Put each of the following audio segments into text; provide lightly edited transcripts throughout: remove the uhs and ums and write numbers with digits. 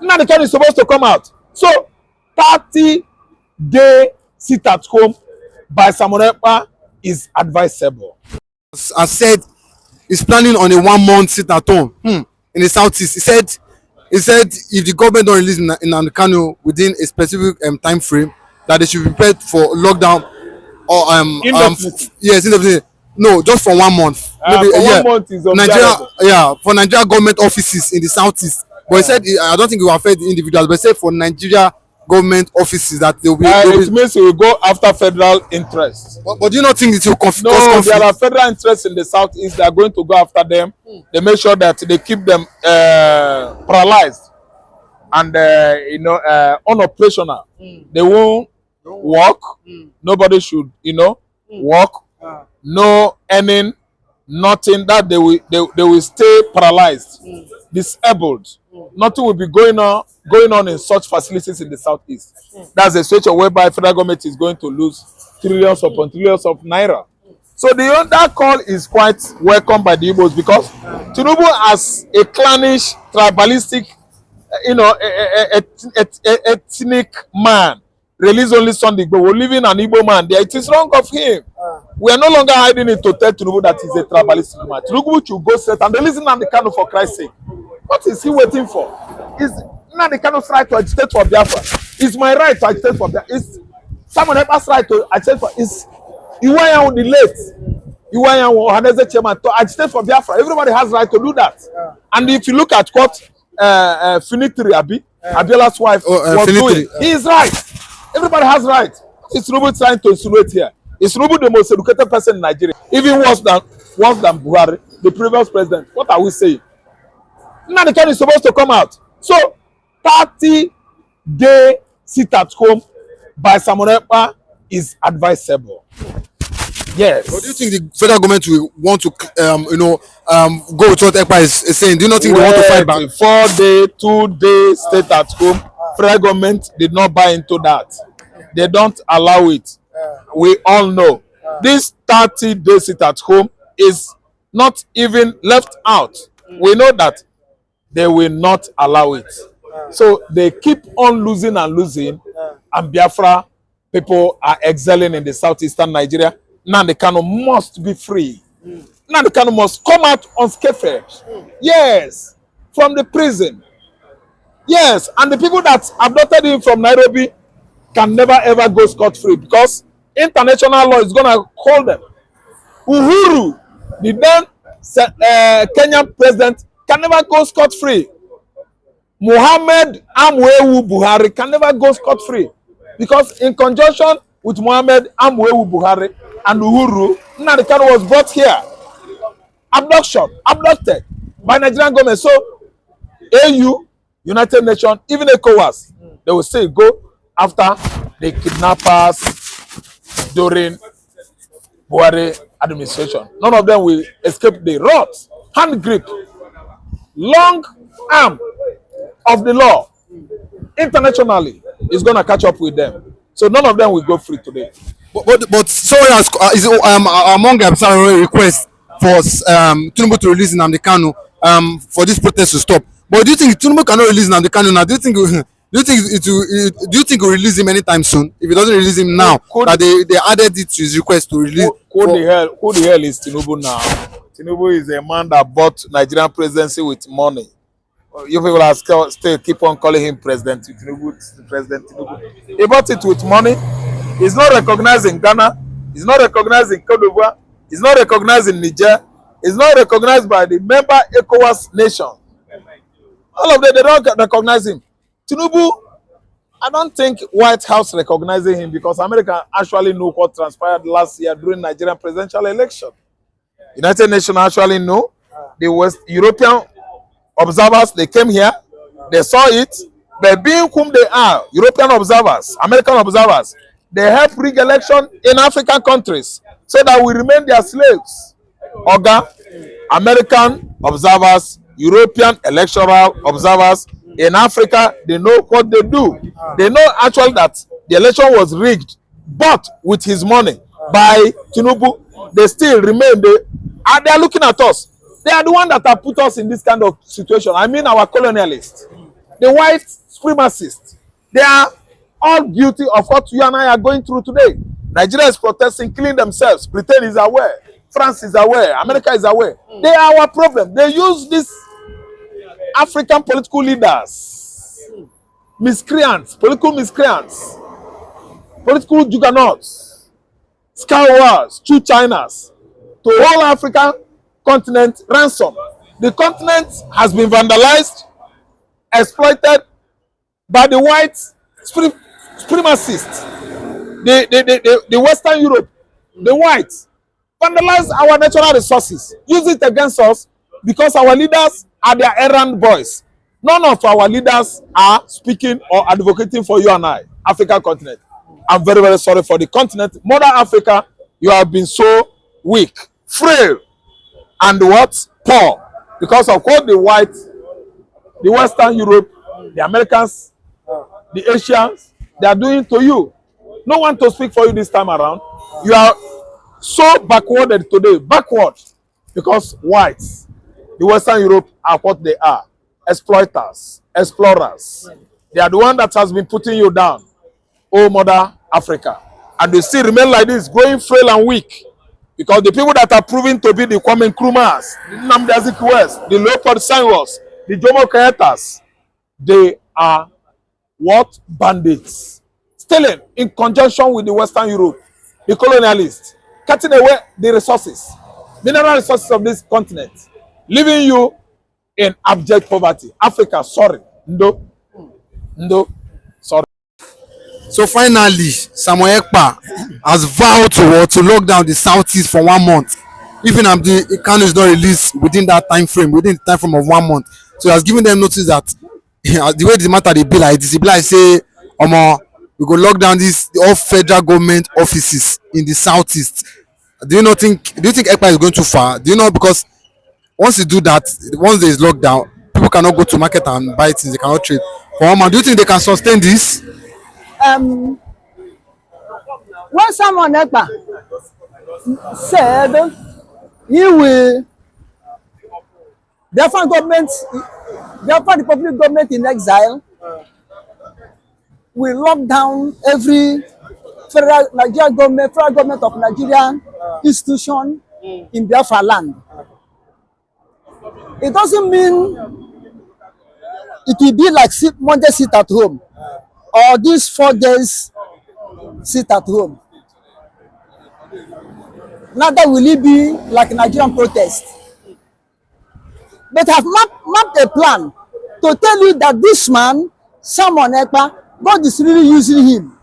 Nnamdikanu is supposed to come out. So 30-day sit at home by Samuel Ekpa is advisable. As said, he's planning on a 1 month sit at home in the southeast. He said if the government don't release Nnamdikanu within a specific time frame, that they should be prepared for lockdown or yes, indefinitely. No, just for 1 month. Maybe for 1 month is Nigeria, for Nigeria government offices in the southeast. But he said I don't think it will affect the individuals, but he said for Nigeria government offices that they will be. It means we will go after federal interests. But do you not think it will conflict? No, there are federal interests in the southeast. They are going to go after them. They make sure that they keep them paralyzed and unoperational. They won't work. Nobody should work. No earning, nothing. That they will stay paralyzed, disabled. Nothing will be going on in such facilities in the southeast. That's a situation whereby federal government is going to lose trillions upon trillions of naira. So that call is quite welcome by the Igbos, because Tinubu, as a clannish, tribalistic, ethnic man, release only Sunday Igbo. We're living an Igbo man there. It is wrong of him. We are no longer hiding it to tell Tinubu that he's a tribalistic man. Tinubu should go set and release Nnamdikanu for Christ's sake. What is he waiting for? Is Nnamdikanu's right to agitate for Biafra? Is my right to agitate for Biafra? Is someone else's right to agitate for? Is Iwayan the late? Iwayan Haneze chairman to agitate for Biafra? Everybody has right to do that. And if you look at what Finitri Abiola's wife was doing, he is right. Everybody has right. Is Tinubu trying to insinuate here? Is Tinubu the most educated person in Nigeria? Even worse than Buhari, the previous president. What are we saying? Nnamdikanu is supposed to come out. So 30-day sit at home by Samuel Ekpa is advisable. Yes. But do you think the federal government will want to go with what Ekpa is saying? Do you not think they want to fight back? 4-day, 2-day stay at home. Federal government did not buy into that. They don't allow it. We all know this 30-day sit at home is not even left out. We know that they will not allow it. So they keep on losing and losing, and Biafra people are excelling in the southeastern Nigeria. Nnamdikanu must be free. Nnamdikanu must come out unscathed. Yes, from the prison. Yes, and the people that abducted him from Nairobi can never ever go scot-free, because international law is going to hold them. Uhuru, the then Kenyan president, can never go scot-free. Muhammad Amwewu Buhari can never go scot-free, because in conjunction with Muhammad Amwewu Buhari and Uhuru, Nnamdikanu was brought here, abducted by Nigerian government. So AU, United Nations, even ECOWAS, they will still go after the kidnappers during Buhari administration. None of them will escape the wrath, hand grip, long arm of the law internationally is going to catch up with them. So none of them will go free today. But sorry, is among the requests for Tinubu to release Nnamdikanu for this protest to stop. But do you think Tinubu cannot release Nnamdikanu now? Do you think it will release him anytime soon? If it doesn't release him now, that they added it to his request to release. Who the hell is Tinubu now? Tinubu is a man that bought Nigerian presidency with money. You people are still keep on calling him President Tinubu. He bought it with money. He's not recognized in Ghana. He's not recognized in Cote d'Ivoire. He's not recognized in Niger. He's not recognized by the member ECOWAS nation. All of them, they don't recognize him. Tinubu, I don't think White House recognizing him, because America actually knew what transpired last year during Nigerian presidential election. United Nations actually knew. The West European observers, they came here, they saw it, but being whom they are, European observers, American observers, they help rig election in African countries so that we remain their slaves. Oga, American observers, European electoral observers in Africa, they know what they do. They know actually that the election was rigged, but with his money by Tinubu, they still remain there, and they are looking at us. They are the ones that have put us in this kind of situation. I mean, our colonialists. the white supremacists. They are all guilty of what you and I are going through today. Nigeria is protesting, killing themselves. Britain is aware. France is aware. America is aware. They are our problem. They use these African political leaders, miscreants, political juggernauts, scourers, true Chinas, to hold African continent ransom. The continent has been vandalized, exploited by the white supremacists, the Western Europe, the whites, vandalize our natural resources, use it against us because our leaders are their errand boys. None of our leaders are speaking or advocating for you and I, African continent. I'm very, very sorry for the continent. Mother Africa, you have been so weak, frail, and what? Poor. Because of what the white, the Western Europe, the Americans, the Asians, they are doing to you. No one to speak for you this time around. You are so backwarded today, backward, because whites, the Western Europe are what they are, exploiters, explorers. They are the one that has been putting you down, oh Mother Africa. And they still remain like this, growing frail and weak. Because the people that are proving to be the Kwame Nkrumahs, the Nnamdi Azikiwes, the Leopold Senghors, the Jomo Kenyatas, they are what? Bandits. Stealing in conjunction with the Western Europe, the colonialists, cutting away the resources, mineral resources of this continent, leaving you in abject poverty. Africa, sorry. No, sorry. So finally, Samuel Ekpa has vowed to lock down the southeast for 1 month. Even Nnamdikanu is not released within that time frame, within the time frame of 1 month. So he has given them notice that the way the matter they be like this, be like say, we go lock down all federal government offices in the southeast. Do you think Ekpa is going too far? Do you know, because once you do that, once there is lockdown, people cannot go to market and buy things, they cannot trade. For 1 month, do you think they can sustain this? When someone Ekpa said he will, therefore the public government in exile will lock down every federal government of Nigeria institution in Biafra land. It doesn't mean it will be like Monday sit at home or these 4 days sit at home. Neither will it be like Nigerian protest. But have mapped a plan to tell you that this man, Samuel Ekpa, God is really using him.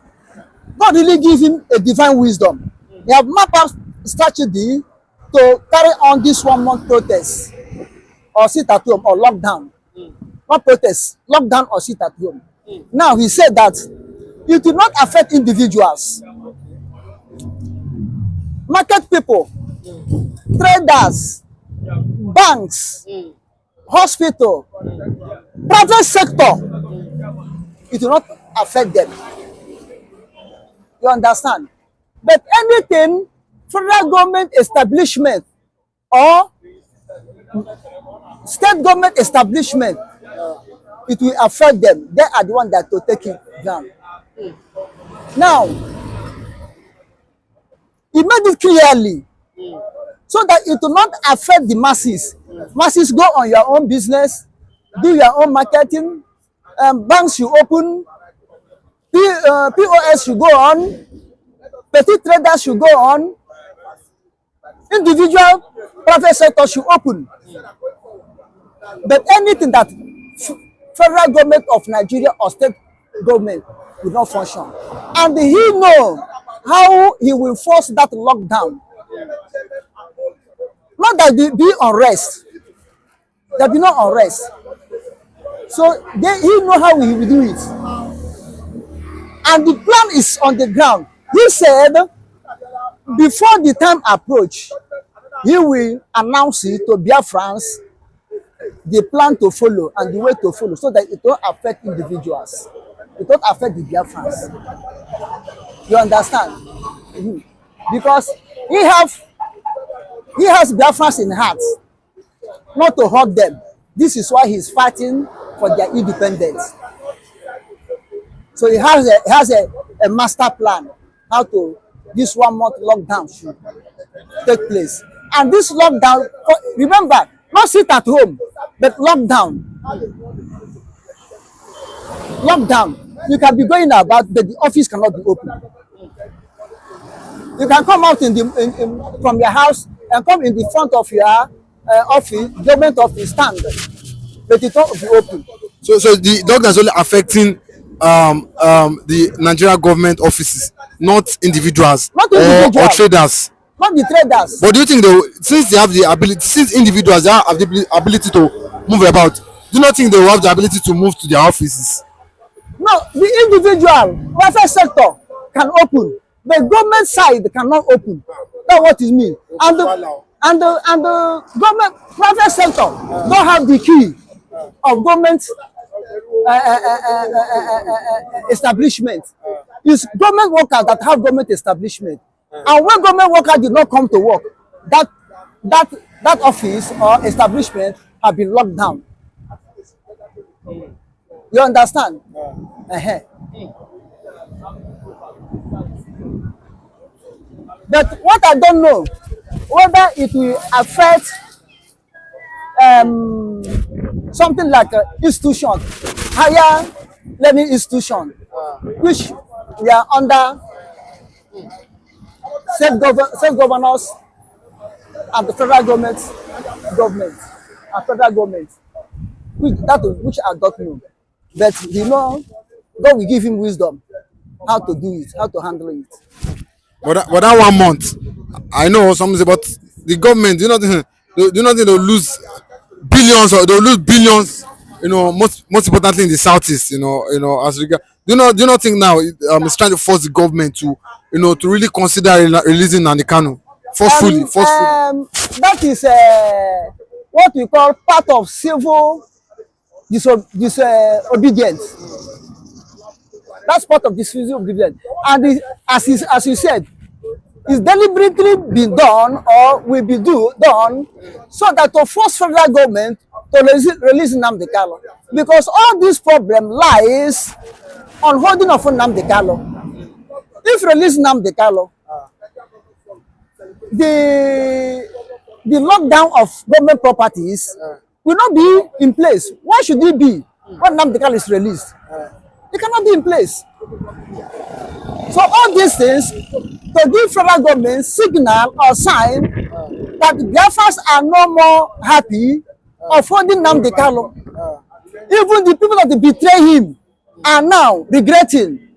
God really gives him a divine wisdom. They have mapped out strategy to carry on this 1 month protest or sit at home or lockdown. Not protest, lockdown or sit at home. Now he said that it will not affect individuals, market people, traders, banks, hospital, private sector. It will not affect them. You understand? But anything federal government establishment or state government establishment, it will affect them. They are the ones that will take it down. Now, he made it clearly so that it will not affect the masses. Masses, go on your own business, do your own marketing, banks should open, POS should go on, petty traders should go on, individual private sector should open. But anything that federal government of Nigeria or state government will not function. And he know how he will force that lockdown. Not that there be unrest. There be no unrest. So he know how he will do it. And the plan is on the ground. He said before the time approach, he will announce it to Biafrans, the plan to follow and the way to follow, so that it won't affect individuals. It won't affect the Biafrans. You understand? Because he has Biafrans in heart, not to hurt them. This is why he's fighting for their independence. So he has a master plan how to this 1 month lockdown should take place. And this lockdown, remember, not sit at home, but lockdown. Lockdown. You can be going about, but the office cannot be open. You can come out from your house and come in the front of your office, government office, stand, but it won't be open. So the lockdown is only affecting the Nigeria government offices, not individuals, Not or individuals. traders. Not the traders. But do you think since they have the ability, since individuals they have the ability to move about, do you not think they will have the ability to move to their offices? No, the individual private sector can open, the government side cannot open. That's what it means. And the government private sector don't have the key of government establishment. It's government workers that have government establishment. And when government workers did not come to work, that office or establishment have been locked down. You understand? But what I don't know, whether it will affect something like institution, higher learning institution, which we are under state governors and the federal government and federal government, which I don't know. But you know, God will give him wisdom how to do it, how to handle it. But that 1 month, I know something about the government. Do you not think they'll lose billions, or they'll lose billions? You know, most importantly in the southeast. You know, as regard. Do you not think now it's trying to force the government to, to really consider releasing Nnamdikanu forcefully? That is what we call part of civil disobedience. That's part of disobedience, and as you said, it's deliberately been done or will be done so that to force federal government to release Nnamdikanu, because all this problem lies on holding of Nnamdikanu. If release Nnamdikanu, the lockdown of government properties will not be in place. Why should it be when Nnamdikanu is released? It cannot be in place. So all these things to give federal government signal or sign that the Biafrans are no more happy of holding Nnamdikanu. Even the people that betray him are now regretting.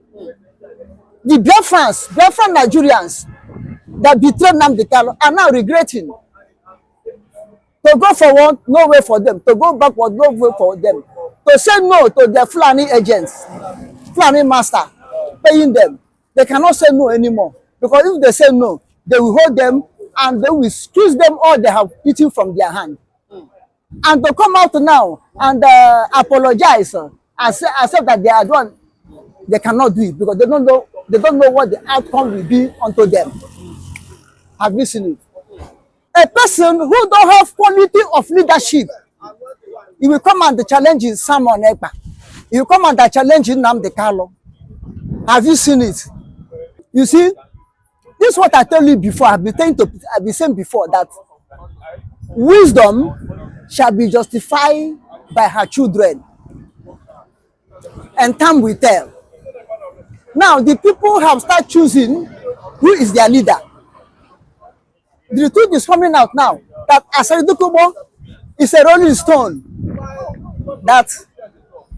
The Biafran Nigerians that betrayed Nnamdikanu are now regretting. To go forward, no way for them. To go backward, no way for them. To say no to their Fulani agents, Fulani master, paying them. They cannot say no anymore. Because if they say no, they will hold them and they will squeeze them all they have eaten from their hand. And to come out now and apologize and accept that they are done, they cannot do it because they don't know what the outcome will be unto them. Have you seen it? A person who don't have quality of leadership, he will come and challenge someone Ekpa. He will come and challenge Nnamdikanu. Have you seen it? You see, this is what I told you before. I've been saying before that wisdom shall be justified by her children, and time will tell. Now the people have started choosing who is their leader. The truth is coming out now that Asaridukubo is a rolling stone that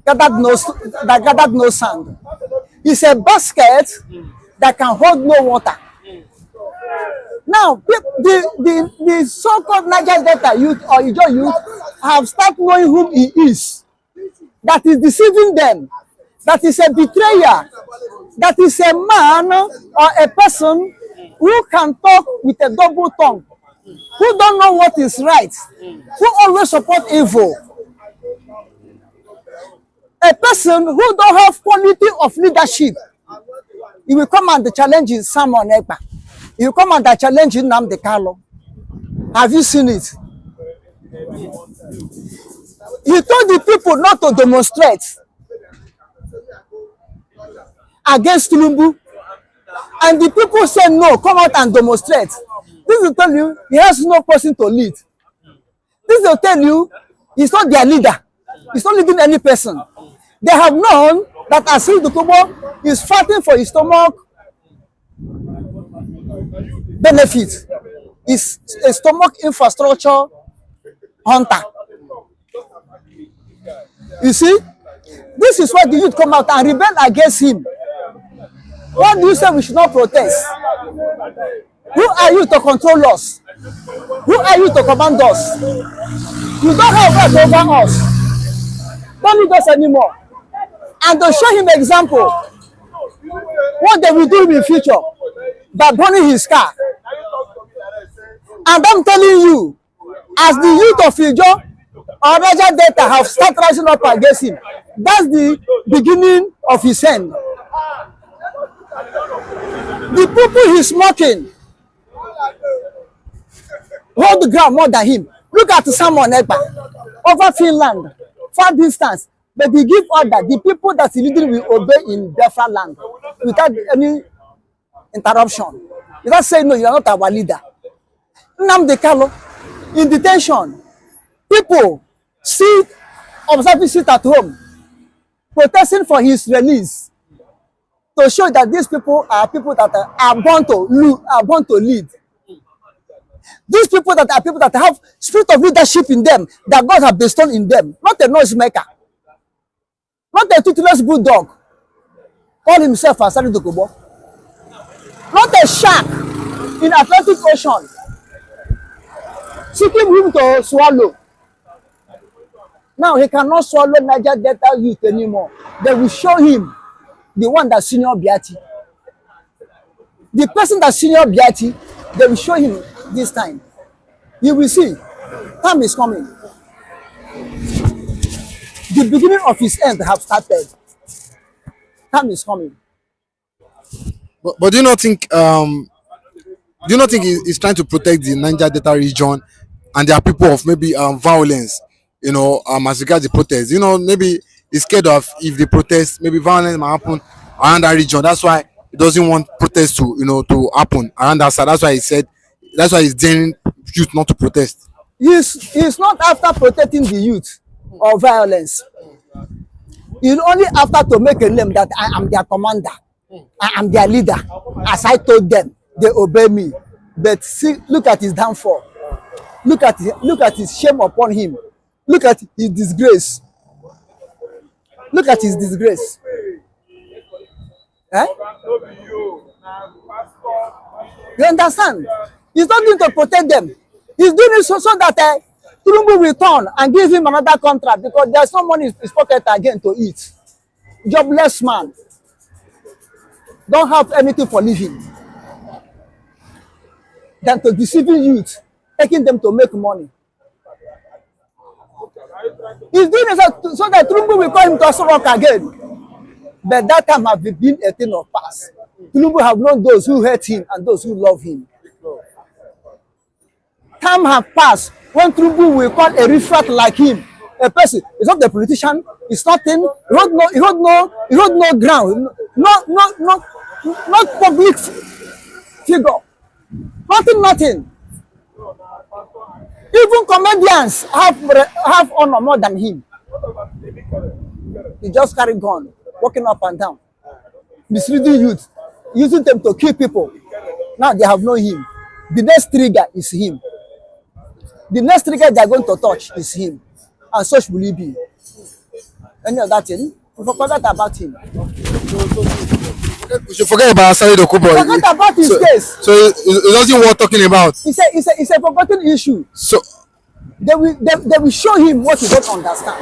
gathered no sand. It's a basket that can hold no water. Now, the so-called Niger Delta youth or Ijo youth have started knowing who he is. That is deceiving them. That is a betrayer. That is a man or a person who can talk with a double tongue, who don't know what is right, who always support evil. A person who don't have quality of leadership, he will come and challenge someone Ekpa. He will come and challenge Nnamdikanu. Have you seen it? He told the people not to demonstrate against Tinubu, and the people said no, come out and demonstrate. This will tell you he has no person to lead. This will tell you he's not their leader. He's not leading any person. They have known that Uzodimma is fighting for his stomach benefit. He's a stomach infrastructure hunter. You see, this is why the youth come out and rebel against him. What do you say we should not protest? Who are you to control us? Who are you to command us? You don't have right over us. Don't lead us anymore. And to show him example, what they will do in the future by burning his car. And I'm telling you, as the youth of Ijo or Raja Delta have started rising up against him, that's the beginning of his end. The people he's mocking hold the ground more than him. Look at Simon Ekpa over Finland, far distance, but he give order. The people that he leading will obey in biafra land without any interruption. Without saying no, you are not our leader. Nnamdikanu in detention. People sit at home, protesting for his release, to show that these people are people that are born to lead. These people that are people that have spirit of leadership in them, that God has bestowed in them, not a noise maker, not a toothless bulldog, call himself as Uzodimma, not a shark in Atlantic Ocean, seeking him to swallow. Now he cannot swallow Niger Delta youth anymore. They will show him the one that senior Biati. The person that senior Biati, they will show him this time. You will see. Time is coming. The beginning of his end have started. Time is coming. But do you not think he's trying to protect the Niger Delta region and there are people of maybe violence, as regards the protest? Maybe he's scared of if they protest, maybe violence might happen around that region. That's why he doesn't want protests to happen around that side. That's why he's daring youth not to protest. He's not after protecting the youth or violence. He's only after to make a name that I am their commander. I am their leader. As I told them, they obey me. But see, look at his downfall. Look at his shame upon him. Look at his disgrace. Look at his disgrace. Eh? You understand? He's not going to protect them. He's doing it so that Tinubu will turn and give him another contract because there's no money in his pocket again to eat. Jobless man. Don't have anything for living. Than to deceiving youth, taking them to make money. He's doing it so that Tinubu will call him to work again. But that time has been a thing of past. Tinubu have known those who hate him and those who love him. Time has passed when Tinubu will call a refrat like him a person. It's not the politician. It's nothing. He hold no ground. Not public figure. Nothing. Even comedians have honor more than him. He just carry gun, walking up and down, misleading youth, using them to kill people. Now they have known him. The next trigger is him. The next trigger they are going to touch is him. And such will he be. Any other thing? We forgot about him. We should forget about Uzodimma. Forget about his case. So it doesn't worth talking about. It's a forgotten issue. So they will show him what he don't understand.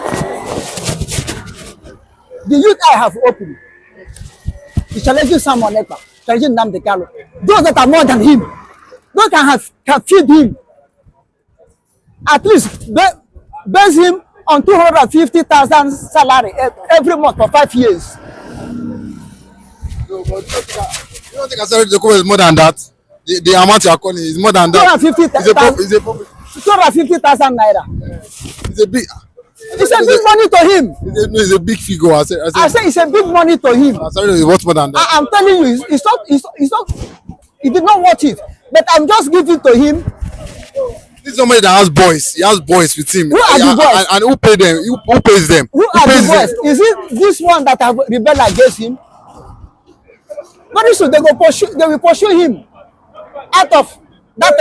The youth I have opened. He's challenging someone Ekpa, challenging Nnamdikanu. Those that are more than him, those can feed him. At least base him on 250,000 salary every month for 5 years. No, but you don't think Uzodimma is more than that? The amount you are calling is more than that. 250,000 naira. It's a big. It's a big money to him. It's a big figure. I say it's a big money to him. Sorry, it's worth more than that. I'm telling you, it's not. He did not watch it, but I'm just giving to him. This is somebody that has boys. He has boys with him. Who are the boys? And who pay them? Who pays them? Who are the boys? Is it this one that have rebelled against him? Very soon they will pursue him out of that.